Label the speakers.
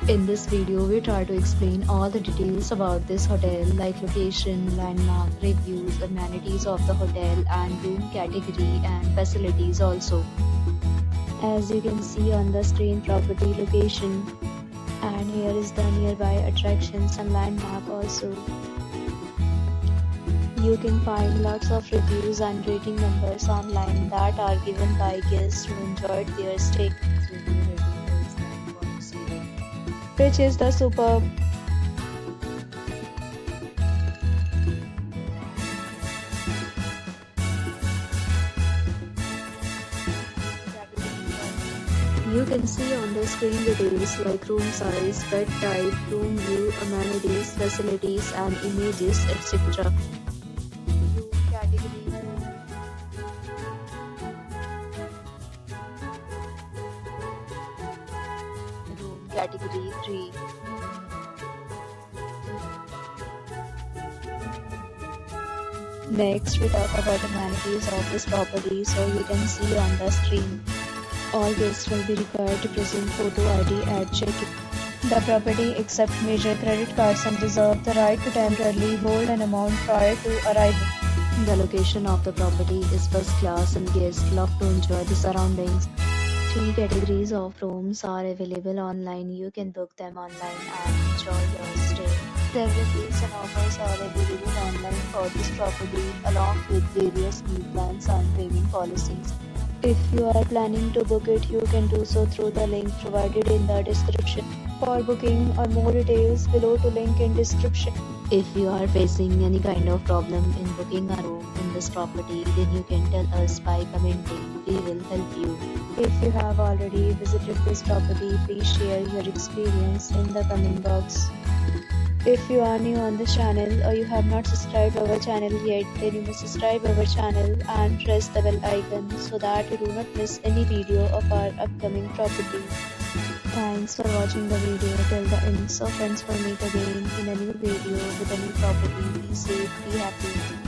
Speaker 1: In this video, we try to explain all the details about this hotel like location, landmark, reviews, amenities of the hotel and room category and facilities also. As you can see on the screen, property location, and here is the nearby attractions and landmark also. You can find lots of reviews and rating numbers online that are given by guests who enjoyed their stay, which is the superb. You can see on the screen details like room size, bed type, room view, amenities, facilities and images, etc. Room category. Room category 3. Next, we talk about amenities of this property. So you can see on the screen. All guests will be required to present photo ID at check-in. The property accepts major credit cards and reserves the right to temporarily hold an amount prior to arrival. The location of the property is first class and guests love to enjoy the surroundings. 3 categories of rooms are available online. You can book them online and enjoy your stay. Several deals and offers are available online for this property along with various meal plans and payment policies. If you are planning to book it, you can do so through the link provided in the description. For booking or more details, below to link in description. If you are facing any kind of problem in booking a room in this property, then you can tell us by commenting. We will help you. If you have already visited this property, please share your experience in the comment box. If you are new on this channel or you have not subscribed our channel yet, then you must subscribe our channel and press the bell icon so that you do not miss any video of our upcoming property. Thanks for watching the video till the end. So friends, will meet again in a new video with a new property. Be safe, be happy.